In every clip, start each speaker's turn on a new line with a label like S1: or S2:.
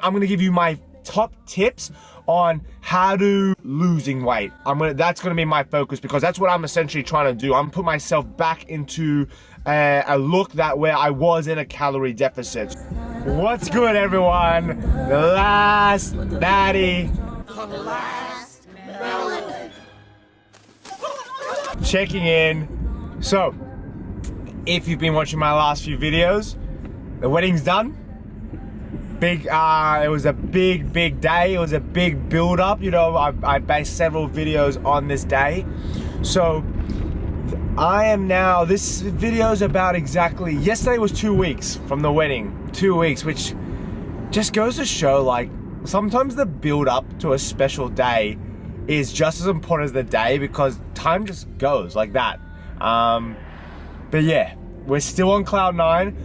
S1: I'm gonna give you my top tips on how to losing weight. That's gonna be my focus because that's what I'm essentially trying to do. I'm putting myself back into a look where I was in a calorie deficit. What's good, everyone? The last natty. Checking in. So, if you've been watching my last few videos, the wedding's done. It was a big day. It was a big build up. You know, I based several videos on this day. So this video is about exactly, yesterday was 2 weeks from the wedding. 2 weeks, which just goes to show, like, sometimes the build up to a special day is just as important as the day because time just goes like that. But yeah, we're still on cloud 9.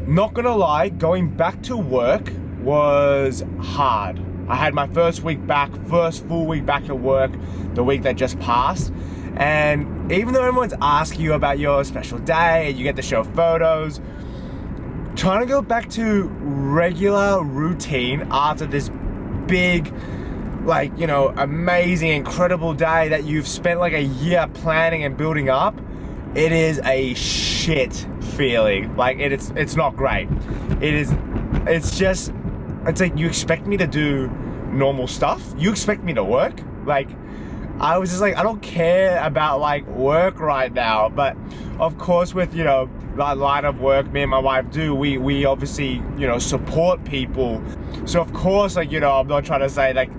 S1: Not gonna lie, going back to work was hard. I had my first full week back at work, the week that just passed. And even though everyone's asking you about your special day and you get to show photos, trying to go back to regular routine after this big, like, you know, amazing, incredible day that you've spent like a year planning and building up, it is a shit feeling. Like, it's not great. It's like you expect me to do normal stuff. You expect me to work. Like, I was just like, I don't care about like work right now. But of course, with, you know, the line of work me and my wife do, we obviously, you know, support people. So of course, like, you know, I'm not trying to say like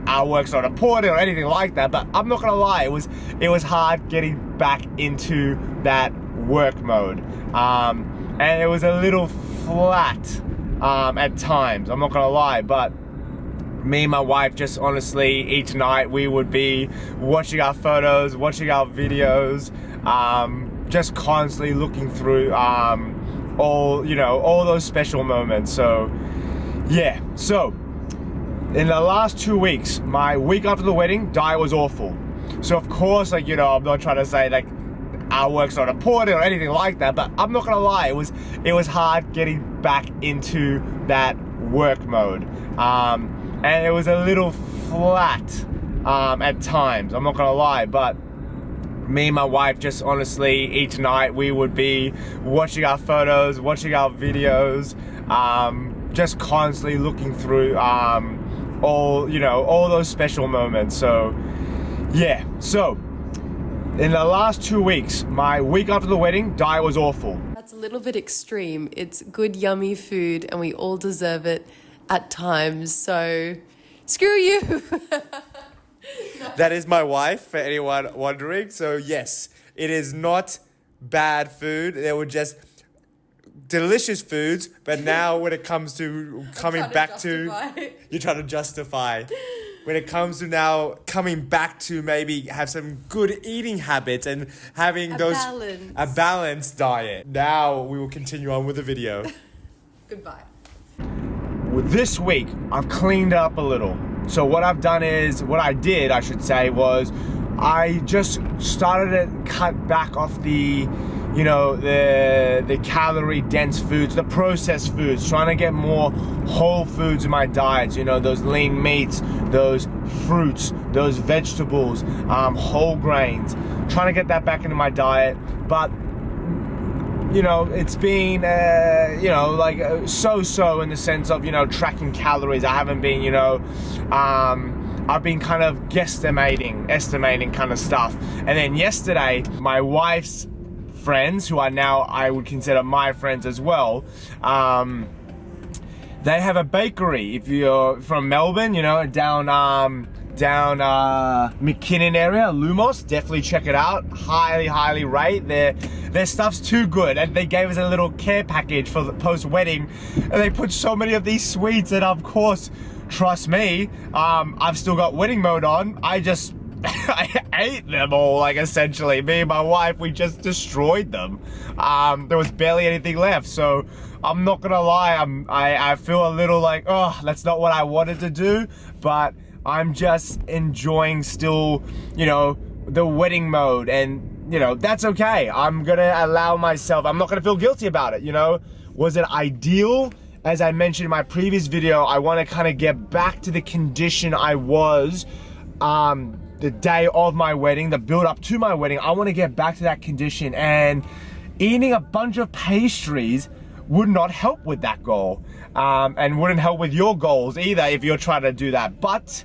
S1: our work's not important or anything like that, but I'm not gonna lie, it was hard getting back into that work mode. And it was a little flat at times, I'm not gonna lie, but me and my wife just honestly, each night we would be watching our photos, watching our videos, just constantly looking through all those special moments. So yeah, so in the last 2 weeks, my week after the wedding, diet was awful. So of course, like, you know, I'm not trying to say like our work's not important or anything like that, but I'm not gonna lie, it was hard getting back into that work mode. And it was a little flat at times, I'm not gonna lie, but me and my wife just honestly, each night we would be watching our photos, watching our videos, just constantly looking through all those special moments. So yeah, so in the last 2 weeks, my week after the wedding, diet was awful.
S2: That's a little bit extreme. It's good, yummy food, and we all deserve it at times. So screw you.
S1: That is my wife, for anyone wondering. So yes, it is not bad food. They were just delicious foods, but now when it comes to coming back to, you're trying to justify. When it comes to now coming back to maybe have some good eating habits and having a balanced diet. Now we will continue on with the video.
S2: Goodbye.
S1: This week, I've cleaned up a little. So what I did, was I just started to cut back off the calorie dense foods, the processed foods, trying to get more whole foods in my diet, you know, those lean meats, those fruits, those vegetables, whole grains, trying to get that back into my diet. But you know, it's been, so-so in the sense of, you know, tracking calories. I haven't been, you know, I've been kind of estimating kind of stuff. And then yesterday, my wife's friends, who are now, I would consider my friends as well, they have a bakery. If you're from Melbourne, you know, down McKinnon area, Lumos, definitely check it out. Highly rate. Their stuff's too good, and they gave us a little care package for the post-wedding, and they put so many of these sweets, and of course, trust me, I've still got wedding mode on. I ate them all, like, essentially. Me and my wife, we just destroyed them. There was barely anything left, so I'm not gonna lie, I feel a little like, oh, that's not what I wanted to do, but I'm just enjoying still, you know, the wedding mode, and you know, that's okay. I'm gonna allow myself, I'm not gonna feel guilty about it, you know. Was it ideal? as I mentioned in my previous video, I want to kind of get back to the condition I was the day of my wedding, the build up to my wedding. I want to get back to that condition, and eating a bunch of pastries would not help with that goal, and wouldn't help with your goals either if you're trying to do that. But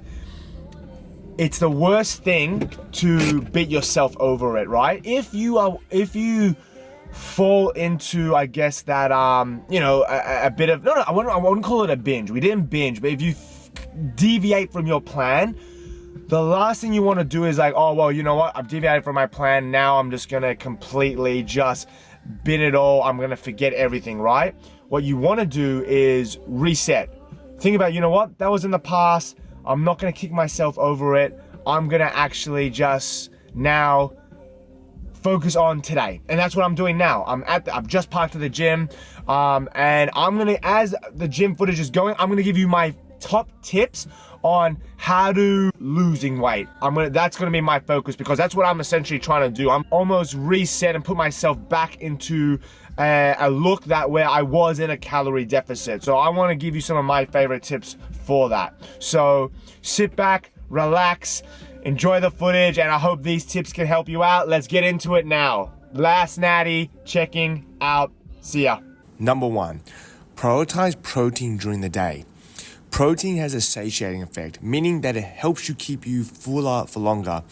S1: it's the worst thing to beat yourself over it, right? If you fall into, I guess, that a bit of, I wouldn't call it a binge. We didn't binge, but if you deviate from your plan, the last thing you want to do is like, oh well, you know what, I've deviated from my plan, now I'm just gonna completely just bin it all, I'm gonna forget everything, right? What you want to do is reset. Think about, you know what, that was in the past, I'm not gonna kick myself over it, I'm gonna actually just now focus on today. And that's what I'm doing now. I've just parked at the gym, and I'm gonna, as the gym footage is going, I'm gonna give you my top tips on how to losing weight. That's gonna be my focus, because that's what I'm essentially trying to do. I'm almost reset and put myself back into a look that where I was in a calorie deficit. So I want to give you some of my favorite tips for that. So sit back, relax, enjoy the footage, and I hope these tips can help you out. Let's get into it now. Last Natty checking out. See ya. Number 1, prioritize protein during the day. Protein has a satiating effect, meaning that it helps you keep you fuller for longer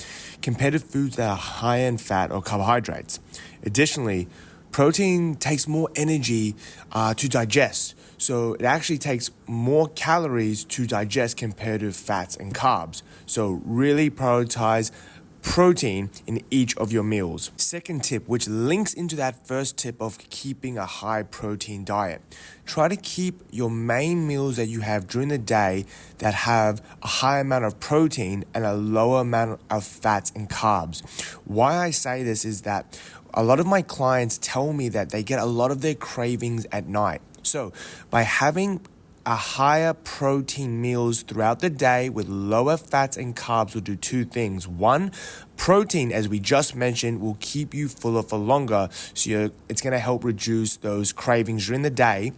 S1: compared to foods that are high in fat or carbohydrates. Additionally, protein takes more energy to digest, so it actually takes more calories to digest compared to fats and carbs. So really prioritize protein in each of your meals. Second tip, which links into that first tip of keeping a high protein diet. Try to keep your main meals that you have during the day that have a high amount of protein and a lower amount of fats and carbs. Why I say this is that a lot of my clients tell me that they get a lot of their cravings at night. So by having a higher protein meals throughout the day with lower fats and carbs will do two things. One, protein, as we just mentioned, will keep you fuller for longer, so it's going to help reduce those cravings during the day.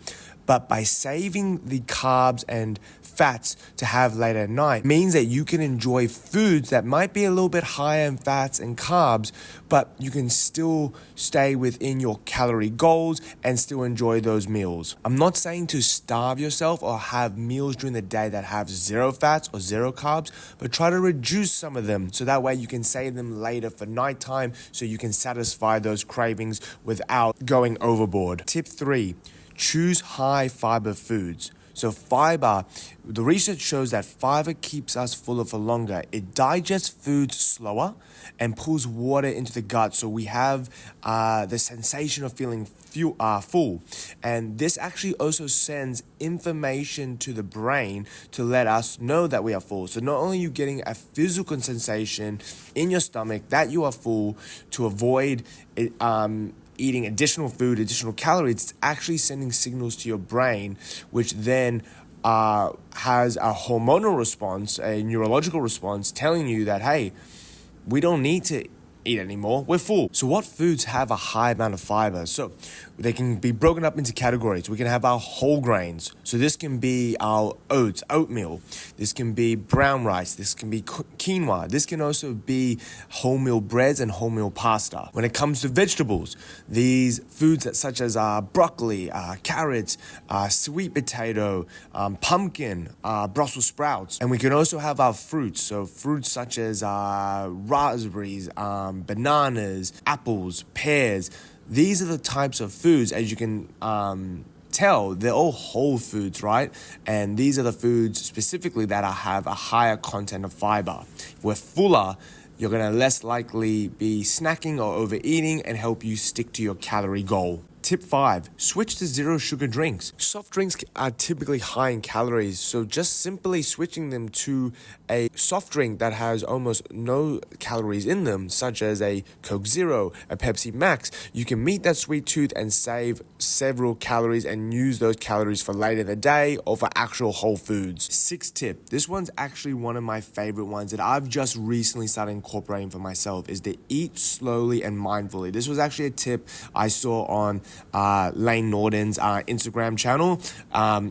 S1: But by saving the carbs and fats to have later at night means that you can enjoy foods that might be a little bit higher in fats and carbs, but you can still stay within your calorie goals and still enjoy those meals. I'm not saying to starve yourself or have meals during the day that have zero fats or zero carbs, but try to reduce some of them so that way you can save them later for nighttime so you can satisfy those cravings without going overboard. Tip 3. Choose high fiber foods. So fiber, the research shows that fiber keeps us fuller for longer. It digests foods slower and pulls water into the gut, so we have the sensation of feeling full. And this actually also sends information to the brain to let us know that we are full. So not only are you getting a physical sensation in your stomach that you are full to avoid it, eating additional food, additional calories, it's actually sending signals to your brain, which then has a hormonal response, a neurological response, telling you that, hey, we don't need to eat anymore, we're full. So what foods have a high amount of fiber? So they can be broken up into categories. We can have our whole grains. So this can be our oats, oatmeal. This can be brown rice. This can be quinoa. This can also be wholemeal breads and wholemeal pasta. When it comes to vegetables, these foods such as broccoli, carrots, sweet potato, pumpkin, Brussels sprouts. And we can also have our fruits. So fruits such as raspberries, bananas, apples, pears. These are the types of foods, as you can tell, they're all whole foods, right? And these are the foods specifically that have a higher content of fiber. If we're fuller, you're going to less likely be snacking or overeating and help you stick to your calorie goal. Tip 5, switch to zero sugar drinks. Soft drinks are typically high in calories, so just simply switching them to a soft drink that has almost no calories in them, such as a Coke Zero, a Pepsi Max, you can meet that sweet tooth and save several calories and use those calories for later in the day or for actual whole foods. 6th tip, this one's actually one of my favorite ones that I've just recently started incorporating for myself, is to eat slowly and mindfully. This was actually a tip I saw on Lane Norton's Instagram channel.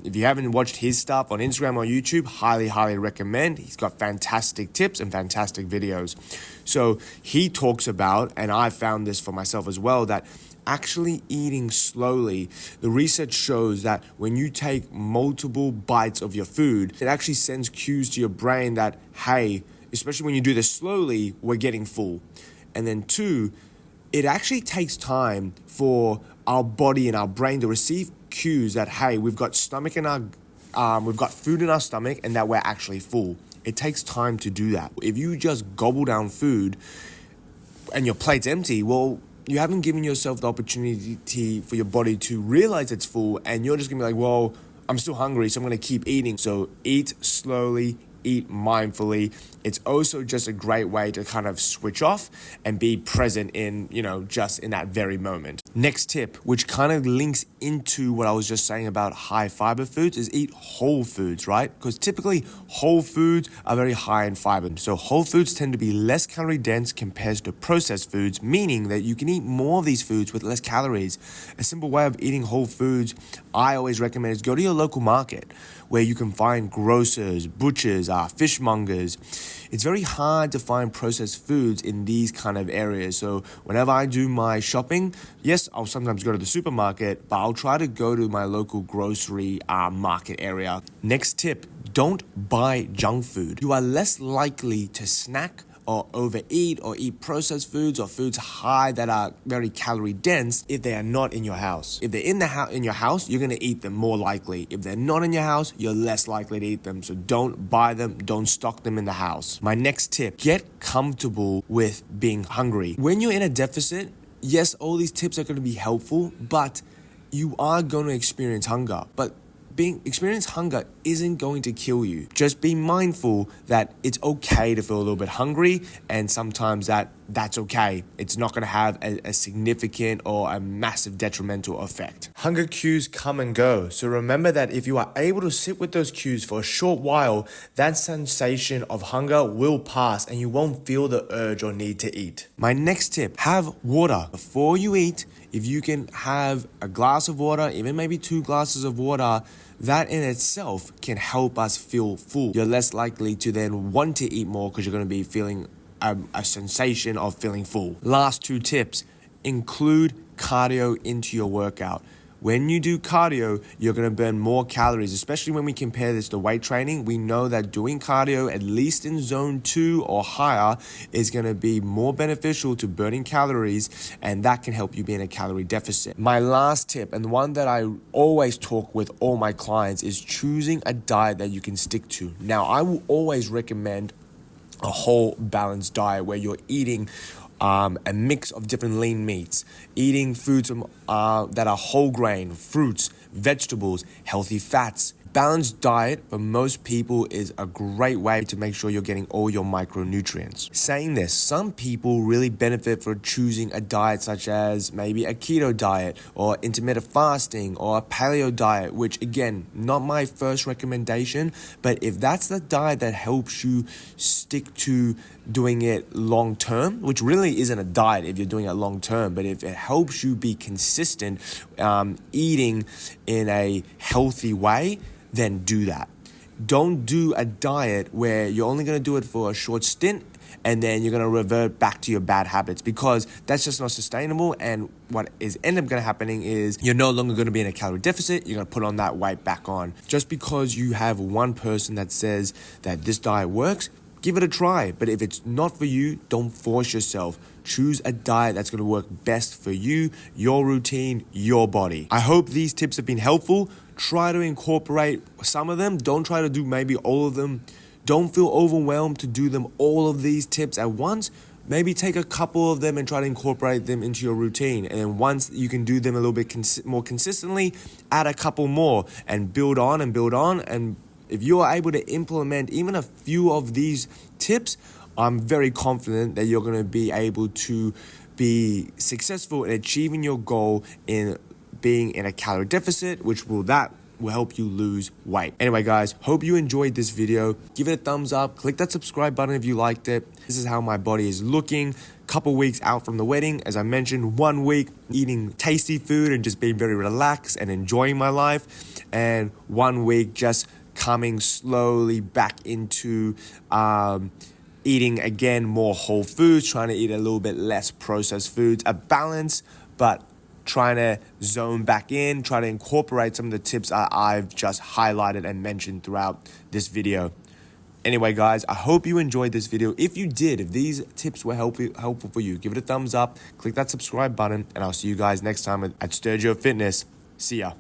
S1: If you haven't watched his stuff on Instagram or YouTube, highly recommend. He's got fantastic tips and fantastic videos. So he talks about, and I found this for myself as well, that actually eating slowly, the research shows that when you take multiple bites of your food, it actually sends cues to your brain that, hey, especially when you do this slowly, we're getting full. And then 2, it actually takes time for our body and our brain to receive cues that, hey, we've got we've got food in our stomach and that we're actually full. It takes time to do that. If you just gobble down food and your plate's empty, well, you haven't given yourself the opportunity for your body to realize it's full, and you're just gonna be like, well, I'm still hungry, so I'm gonna keep eating. So eat slowly, eat mindfully. It's also just a great way to kind of switch off and be present in, just in that very moment. Next tip, which kind of links into what I was just saying about high fiber foods, is eat whole foods, right? Because typically whole foods are very high in fiber. So whole foods tend to be less calorie dense compared to processed foods, meaning that you can eat more of these foods with less calories. A simple way of eating whole foods I always recommend is go to your local market where you can find grocers, butchers, fishmongers. It's very hard to find processed foods in these kind of areas. So whenever I do my shopping, yes, I'll sometimes go to the supermarket, but I'll try to go to my local grocery market area. Next tip, don't buy junk food. You are less likely to snack or overeat or eat processed foods or foods high that are very calorie dense if they are not in your house. If they're in your house, you're going to eat them more likely. If they're not in your house, you're less likely to eat them. So don't buy them, don't stock them in the house. My next tip, get comfortable with being hungry. When you're in a deficit, yes, all these tips are going to be helpful, but you are going to experience hunger. But experience hunger isn't going to kill you. Just be mindful that it's okay to feel a little bit hungry, and sometimes that's okay. It's not going to have a significant or a massive detrimental effect. Hunger cues come and go. So remember that if you are able to sit with those cues for a short while, that sensation of hunger will pass and you won't feel the urge or need to eat. My next tip, have water. Before you eat, if you can have a glass of water, even maybe 2 glasses of water, that in itself can help us feel full. You're less likely to then want to eat more because you're going to be feeling a sensation of feeling full. Last 2 tips, include cardio into your workout. When you do cardio, you're going to burn more calories, especially when we compare this to weight training. We know that doing cardio, at least in zone 2 or higher, is going to be more beneficial to burning calories, and that can help you be in a calorie deficit. My last tip, and the one that I always talk with all my clients, is choosing a diet that you can stick to. Now, I will always recommend a whole balanced diet where you're eating a mix of different lean meats, eating foods that are whole grain, fruits, vegetables, healthy fats. Balanced diet for most people is a great way to make sure you're getting all your micronutrients. Saying this, some people really benefit for choosing a diet such as maybe a keto diet or intermittent fasting or a paleo diet, which again, not my first recommendation, but if that's the diet that helps you stick to doing it long term, which really isn't a diet if you're doing it long term, but if it helps you be consistent eating in a healthy way, then do that. Don't do a diet where you're only going to do it for a short stint and then you're going to revert back to your bad habits, because that's just not sustainable. And what is end up going to happening is you're no longer going to be in a calorie deficit. You're going to put on that weight back on. Just because you have one person that says that this diet works, give it a try. But if it's not for you, don't force yourself. Choose a diet that's going to work best for you, your routine, your body. I hope these tips have been helpful. Try to incorporate some of them. Don't try to do maybe all of them. Don't feel overwhelmed to do them all of these tips at once. Maybe take a couple of them and try to incorporate them into your routine. And then once you can do them a little bit more consistently, add a couple more and build on and build on. And if you are able to implement even a few of these tips, I'm very confident that you're going to be able to be successful in achieving your goal in being in a calorie deficit, which will that will help you lose weight. Anyway, guys, hope you enjoyed this video. Give it a thumbs up. Click that subscribe button if you liked it. This is how my body is looking. Couple weeks out from the wedding. As I mentioned, 1 week eating tasty food and just being very relaxed and enjoying my life. And 1 week just coming slowly back into eating again more whole foods, trying to eat a little bit less processed foods, a balance, but trying to zone back in, try to incorporate some of the tips I've just highlighted and mentioned throughout this video. Anyway, guys, I hope you enjoyed this video. If you did, if these tips were helpful for you, give it a thumbs up, click that subscribe button, and I'll see you guys next time at Stergiou Fitness. See ya.